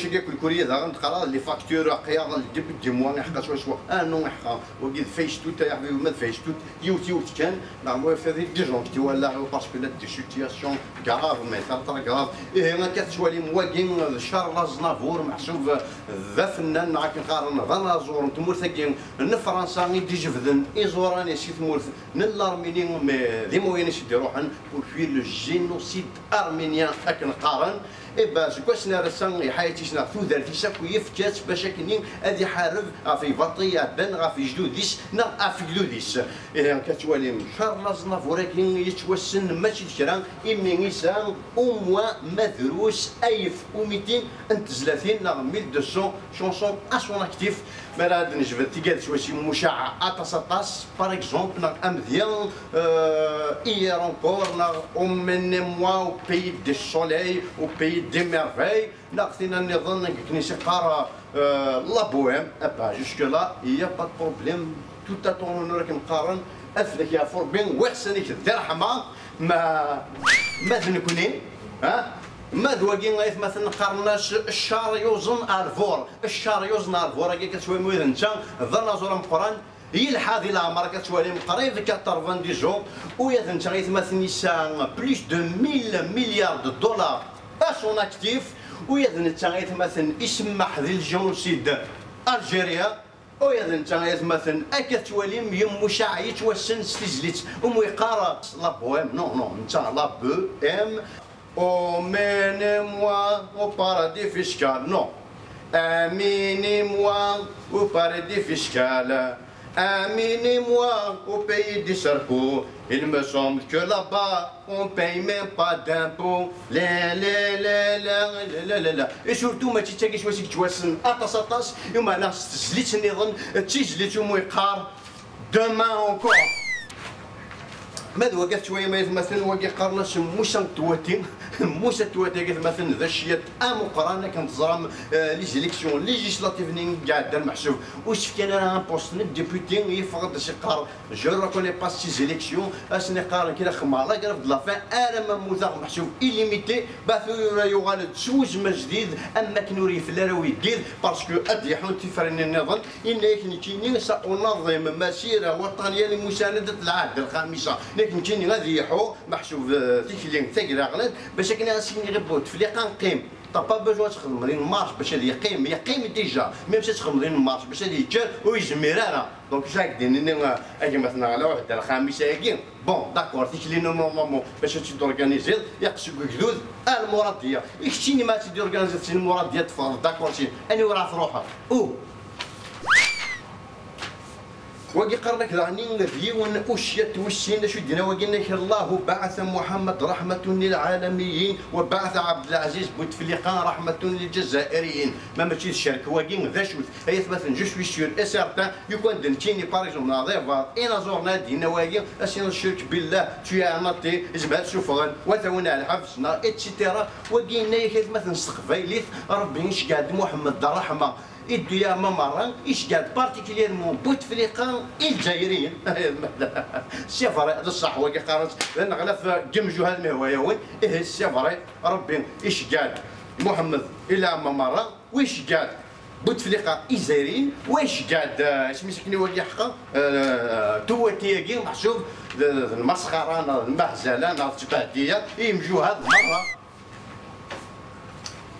ديال الكوريه دا غنقرا لي فاكتور قيا دي موا حقا شوا نو حقا وكيد فايشتو تا يحبي ما فايشتو يوت كان نعمو في دي جون كي ولا باسكو لا دي سيتياسيون كراف ما ترى كراف ما كتشوالي مواكين شارل زنافور محسوب ذا فنان معاك نقارن ذا نازور تمور ثقين فرنسا دي جفدن ايزوراني سي تمور الارمينيين دي موين شي يروحن وفي لو جينوسيد ارمينيان هاك نقارن باش كوسنا رسان حياتي شنا ثودرتي ساكو يفكات باش كنين هذه حارب في بطيه بن في جدوديس نا في جدوديس كتوالي شارل زنافور كاين يتوسن ماشي كرا امي نيسان او موا مدروس الف و200 انتزلاتين نا 1200 شونسون اسون اكتيف مالا نجبد تيقال شواشي مشاع اطاس باغ اكزومبل نا امديان ايير انكور نا اومن موا او بي دي سوليي او بي دي ميرفاي ناقصين نظن كنيسي قارا لا بويم ابا جوسك لا يا با بروبليم تو اتون راك مقارن افلك يا فوربين وحسنك الرحمه ما ذنكوني ها ما دواكين غايث مثلا نقارناش الشار يوزن ارفور الشار يوزن ارفور كي كتشوي مويد انت ظل زور مقران هي الحاضي العمر كتوالي مقريب 90 جو ويا انت غيتمثل نيسان بليس دو 1000 مليار دولار اسون اكتيف ويا انت غيتمثل يسمح ذي الجنوسيد الجيريا ويا انت غيتمثل كتوالي يم مشاع يتوسن ستيزليت وميقارا لا بويم نو انت لا بو ام Emmenez-moi au paradis fiscal. Non. Amenez-moi au paradis fiscal. Amenez-moi au pays des serpents. Il me semble que là-bas, on ne paye même pas d'impôts. Et surtout, ما تيتاكيش واش كتواسن اطاس يوم انا زليت نظن تيجليت ويقار demain encore. ماذا وقفت شويه ما يتمثل وقي قرناش موسى تواتي موسى تواتي كيتمثل ذا الشيء مقارنه كنتزرم لي زيليكسيون ليجيسلاتيف نين قاعد المحسوب واش كان انا بوست ديبوتي يفقد شي قار جو ريكوني با سي زيليكسيون اسني قارن كي خماله قرف لا فان انا ما موثق محسوب إليميتي باثو يغالد سوج ما جديد اما كنوري في الراوي يدير باسكو اديحون تفرن النظام ان كنتيني سانظم مسيره وطنيه لمسانده العهد الخامسه لكن كاين غادي يحو محسوب تيكلين ثقيله غلط باش كاين سيني غير تفليقه نقيم طا با بوجوا تخدم لين مارش باش هذا يقيم ديجا ميم سي تخدم لين مارش باش هذا يتجر ويجمر انا دونك شاك ديني اجي مثلا على واحد الخامسه ياكين بون داكور تيكلين نورمالمون باش تورغانيزي يقصو كدود المراديه يكتيني ما تدير اورغانيزاسيون المراديه تفضل داكور شي اني وراه روحها وقي قرنك راني نبيون أشياء توسين شو دينا وقلنا الله بعث محمد رحمة للعالميين وبعث عبد العزيز بوتفليقة رحمة للجزائريين ما ماشي الشرك وقين ذا شوت هي مثلا جو سوي سيور اي سارتان يكون دنتيني باغ ناظيفا انا زورنا دينا وقين اسين الشرك بالله تشيا نطي جبهة سفغان وثونا على الحبس اتسيتيرا وقينا يكيف مثلا استقبايليت ربي نشقاد محمد الرحمة يدو يا ماما ايش قال بارتيكوليرمون بوتفليقه الجزائريين سي فري هذا الصح وكي قارنت لان غلاف جمجو هذا المهوايه وين ايه سي فري ربي ايش قال محمد الى ماما وايش قال بوتفليقه الجزائريين وايش قال سميتني ولي حقا تواتياكي محسوب المسخره المهزله التبعديه يمجو هذه المره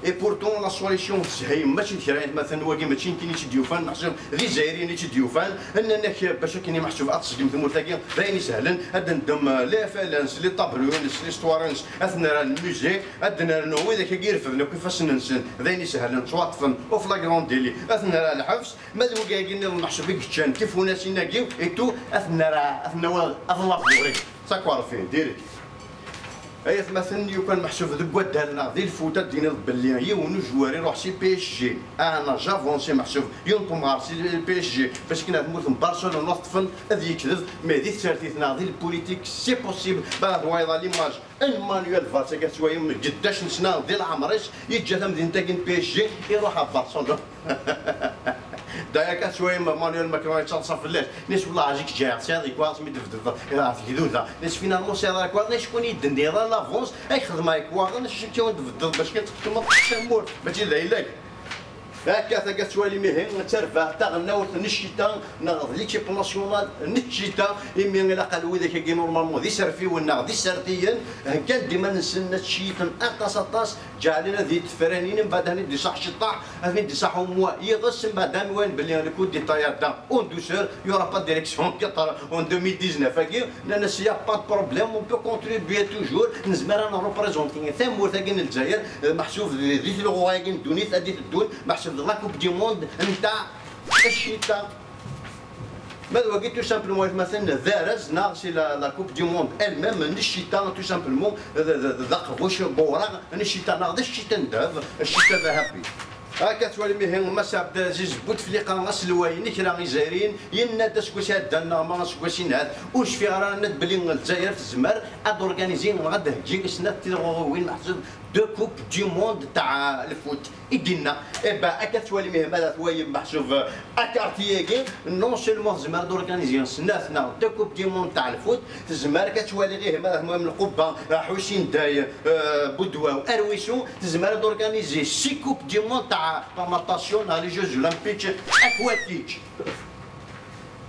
اي بورتون لا سوليسيون هي ماشي كراين مثلا واقي ماشي كاين شي ديوفان محسوب ذي الجزائريين شي ديوفان انك باش كاين محسوب اتسجم ثم تلاقي راني سهلا هاد ندم لا فالانس لي طابلونس لي ستوارنس اثنا الموزي ادنا نو اذا كيرفدنا كيفاش ننسن راني سهلا تواطفن اوف لا كروند ديلي اثنا الحبس ماذا وكاين محسوب كيتشان كيف وناسينا كيو ايتو اثنا اثنا بوري ساكوار فيه ديريكت اي مثلا يكون محسوب ذوك ودالنا ذي الفوتة دينا باللي يونو جواري يروح سي بي اس جي انا جافونسي محسوب ينطم غارسي بي اس جي باش كنا تموت من برشلونه طفن هذا يكذب مي ذي تسارتيتنا ذي البوليتيك سي بوسيبل بعد وايضا ليماج المانويل فالسا كاع شويه من قداش نسنا ديال العمريش يتجا مدينه تاكين بي اس جي يروح برشلونه دايا كاع شويه مانويل ماكرون يتصرف فلاش ناس والله عاجيك جاع سيدي كواس مدفدف كذوذا ناس فينالمون سير كواس ناس شكون يدندي لافونس اي خدمه كواس ناس شكون تفدل باش كتخدم تمور ماشي ذا لك هكا ثقة توالي مهين ترفع تغناوت نشيتا نغض ليكيب ناسيونال نشيتا إمي إلا قالوا إذا كي نورمالمون ذي سرفي ونا ذي سرتيا هكا ديما نسنا تشيتا أطاس جعلنا ذي تفرانين بعد هني دي صح شطاح هني دي صح موا يغس بعد وين بلي نكون دي طيادا اون دوسور يورا با ديريكسيون كيطر اون 2019 فاكي لان سي با بروبليم اون بو كونتريبيي توجور نزمر انا ريبريزونتي ثمور ثاكي الجزائر محسوب ذي الغوايكين دونيت اديت الدون محسوب لا كوب دي موند نتاع الشتاء ماذا وقيت تو سامبلومون مثلا ذارز ناغسي لا كوب دي موند المام الشتاء تو سامبلومون ذاق واش بوراغ الشتاء ناغ الشتاء نداف الشتاء ذهبي هاكا توالي مهين ما عبد العزيز بوتفليقه غاس الوايني كرا غيزايرين يناد سكوسي هدانا ما سكوسي ناد واش في رانا بلي الجزائر تزمر اد اورغانيزين غادا هجي سنات وين محسوب دو كوب دي موند تاع الفوت يدينا با هاكا توالي مهين ماذا توالي محسوب اكارتياكي نون سيلمون زمر دورغانيزين سناتنا دو كوب دي موند تاع الفوت تزمر كتوالي غير ماذا المهم القبه حوشين داي بودوا ارويسو تزمر دورغانيزي 6 كوب دي موند تاع ناتاسيون لي جوز اولمبيك اكواتيك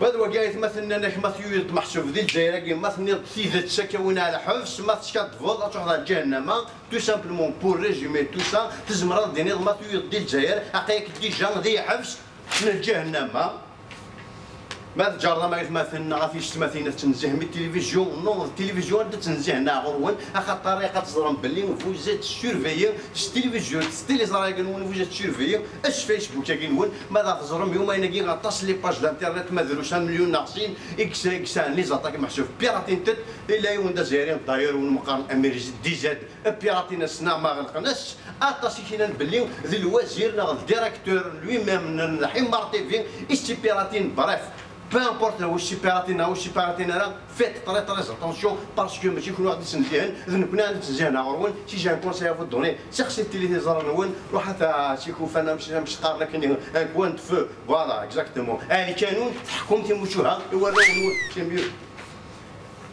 هذا وقايت مثلا انا مثلا محسوب ذي الجزائر مثلا تيزت سكاوين على حفص ما تشكات تروح لجهنم تو سامبلومون بور ريزومي تو سا تزمر ديني مثلا ديال الجزائر عقيك ديجا ذي حفص من الجهنم ما تجرنا ما مثلا غافيش تماثيل تنزه من التلفزيون نو التلفزيون تنزهنا غرون اخا الطريقه تزرم باللي فوزات سيرفيي التلفزيون ستيلي زرا كنون فوزات سيرفيي اش فيسبوك كنون ماذا تزرم يومين كي غطاس لي باج الانترنت ما داروش مليون ناقصين اكسان لي زاطاك محسوب بيراتين تت الا يوم دايرين داير والمقارن اميريز ديزاد بيراتين السنا ما غلقناش اطاسي كينا باللي ذي الوزير ناغ الديريكتور لوي ميم الحمار تيفي استي بيراتين بريف peu importe واش سيبيراتينا واش سيبيراتينا فيت طري اتونسيون باسكو ماشي كل واحد يسنزيهن اذا كنا عندنا تنزيهنا غرون شي جا كونساي فو دوني شخصي التلفزيون نون روح حتى شيكو فانا مش قار لكن ان بوينت فو فوالا اكزاكتومون اللي كانوا تحكم تيموتوها يوراو كيميو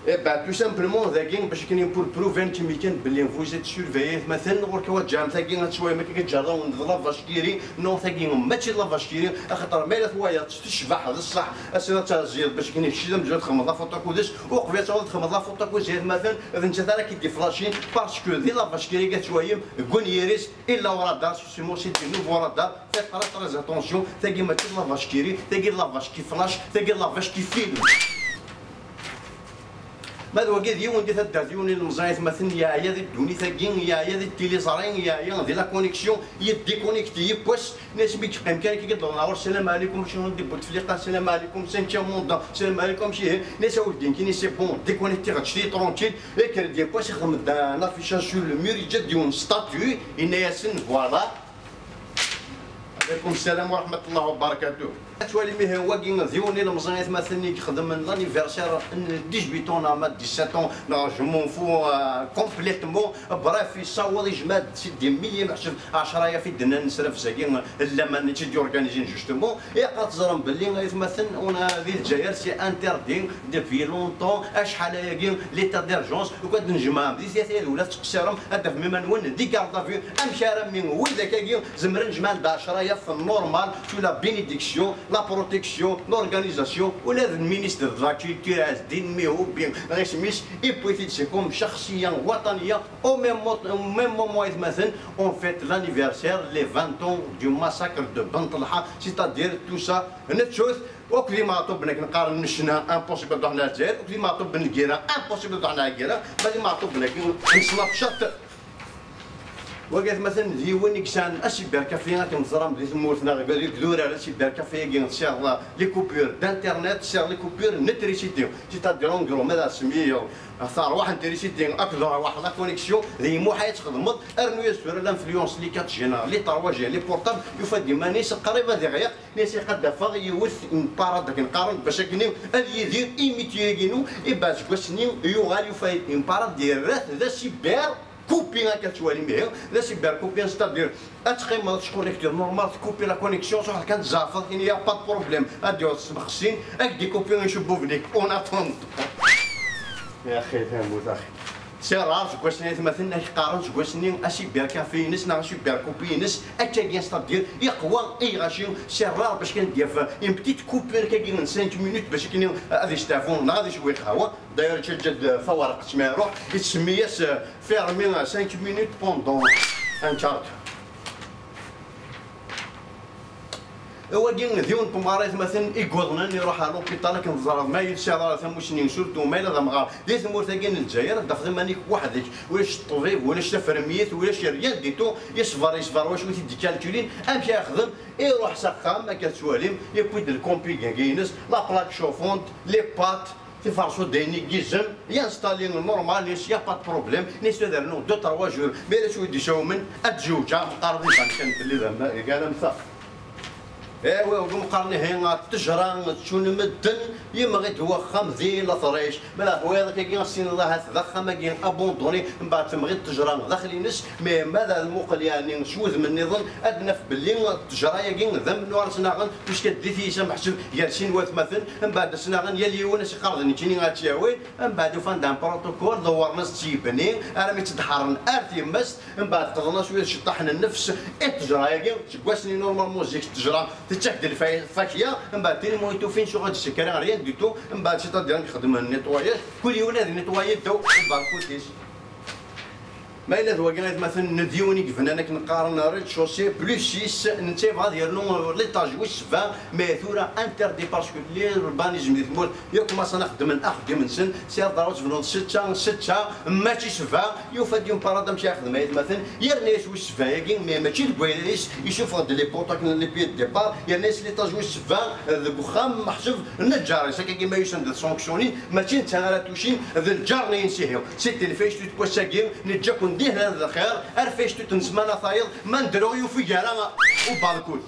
بعد تو سامبلومون ذاكين باش كاين بور بروفين كيما كان بلي فوزيت سيرفيي مثلا غير كوجام ثاكين شويه ما كيتجراو لافاش كيري نو ثاكين ماشي لافاش كيري خاطر مالا ثوايا تشبح بصح اسير تزيد باش كاين شي مجهود تخمض لافوطو كودش وقفيت تخمض لافوطو كودش مثلا اذا انت راه كيدي فلاشين باسكو ذي لافاش كيري قالت شويه كونيريس الا ورا دار سيمو سي دي نوفو ورا دار فيت طري اتونسيون ثاكين ماشي لافاش كيري ثاكين لافاش كي فلاش ثاكين لافاش كي فيلم ماذا وقيت يوم دي ثلاث يوم المزايد مثلا يا ذي الدوني ثاقين يا ذي التيليزارين يا ذي لا كونيكسيون يديكونيكتي بوس ناس بيك قيم كان كي قدروا نعور السلام عليكم شنو ندير بوتفليقه السلام عليكم سانتيا موندا السلام عليكم شي ناس ولدين كاين سي بون ديكونيكتي غتشري ترونكيل كير دي بوس يخدم لافيشاج سور لو مير يجد ديون ستاتيو ان ياسن فوالا عليكم السلام ورحمه الله وبركاته توالي مي هو كي ذيوني المزايد مثلا يخدم لانيفرسير ديجبيتون ما 17 لا جو مون فو كومبليتمون بريف يصور يجمد سيدي ملي محسوب 10 في الدنا نسرف ساكين لا ما نتي اورغانيزين جوستومون يا تزرم باللي مثلا انا في الجزائر سي انتردين ديفي لونطون اشحال ياكين ليتا ديرجونس وكاد نجمع بدي سياسه ولا تقصرهم هدف مما نون دي كارطا في امشار من وين ذاك زمر نجمع 10 في النورمال تو لا بينيديكسيون لا بروتيكسيون لورغانيزاسيون ولا المينيستر د لا كولتور عز الدين ميهوبين غيسميش ايبوتيتيكوم شخصيه وطنيه او ميم مومون مثلا اون فيت لانيفرسير لي 20 ans دو ماساكر دو بن طلحه سيتادير تو سا نتشوف وكلي ما طب نقارن نشنا امبوسيبل دوحنا الجزائر وكلي ما طب نكيرا امبوسيبل دوحنا الجزائر بالي ما طب نسناب شات وقالت مثلا ذي وين يكسان السيبر كافيه كنزرم ذي مورثنا غير يقدر على السيبر كافيه كي سير لي كوبور دانترنت سير لي كوبور نتريسيتي سيتادير اون كرو ماذا سميه صار واحد انتريسيتي اكثر واحد لا كونيكسيون ذي مو حياه تخدم ارنو سور لانفلونس لي 4 جينا لي 3 جي لي بورتابل يفدي مانيس قريبه دغيا ناس قد فاغ يوث ان باراد كنقارن باش كنيو اللي يدير ايميتي كينو اي باش كوسني يوغال يفايت ان باراد ديال ذا سيبر كوبي كتوالي ميه لا سيبر كوبي ستادير اتقيم تكونيكتي نورمال تكوبي لا كونيكسيون صح كانت زافط كاين يا با بروبليم اديو تسبخسين اك دي كوبي نشوفو فيك اون اتوند يا اخي فهمت اخي سيرار سكواسني مثلا يقارن سكواسني اشي بير كافينس نا اشي بير كوبينس اكاكين ستادير يقوى اي غاشي سيرار باش كندير في اون بتيت كوبير كاين 5 مينوت باش كاين غادي يشتافون غادي شويه قهوه داير تجد فوارق تمارو يتسمياس فيرمي 5 مينوت بوندون ان شارت هو كاين ديون بوماريت مثلا يقودنا يروح على لوبيطال كنزرب ما يتشاطر ثموشني سورتو ما الا مغار دي ثمور كاين الجزائر داخل مانيك وحدك ولاش الطبيب ولاش تفرميت ولاش ريال ديتو يصفر واش وتي كالكولين امشي يخدم يروح سقام ما كتسواليم يكويد الكومبي كاينس لا بلاك شوفونت لي بات تفرشوا ديني كيزم ينستالي نورمال يا با بروبليم نيسو دار نو 2 3 جور مي شويه دي شومن اتجوجا مقاربين كان اللي زعما قال مثال ايوا ومقارني هنا التجران تشون مدن يما غير توخم ذي لا طريش ملا هو كاين السين الله تضخم كاين ابوندوني من بعد تم غير التجران داخلي نس مي ماذا المقل يعني شوذ من نظن ادنا في باللي التجرايه كاين ذم نور سناغن واش كدي في شي محسوب جالسين واث مثلا من بعد سناغن يا ليون شي قرضني تشيني غاتشاوي من بعد فان دان بروتوكول دورنا تيبني انا مي تدحرن ارتي مس من بعد قضنا شويه شطحنا النفس التجرايه كاين تكواسني نورمال موزيك التجرا تتشكد الفاكيه من بعد تيري مويتو فين شو غادي السكران ريان ديتو من بعد شي تدير نخدم النيطواياج كل يولاد نيطوايي دو من بعد كلشي ما الا هو قالت مثلا نديوني كيفنا انا كنقارن ريد شوسي بلوس 6 نتي غادي يرنو ليطاج واش 20 مي ثورا انتردي باسكو لي البانيزم ديال ثمول ياك ما نخدم نخدم نسن سي ضروري تبنوا 6 ماشي 70 يوفد يوم بارادم مشي يخدم مثلا يرنيش واش 70 ياكين مي ماشي الكويليس يشوف هاد لي بوطاك لي بي ديبار يرنيش ليطاج واش 70 البخام محسوب النجار ساكا كيما يسند سونكسيوني ماشي انت راه توشين الجار نسيهم سيتي الفيش تكوساكين نتجاكم ديه هذا الخير ارفيش تنسمانا ثايض ما ندرو يوفي كالا وبالكول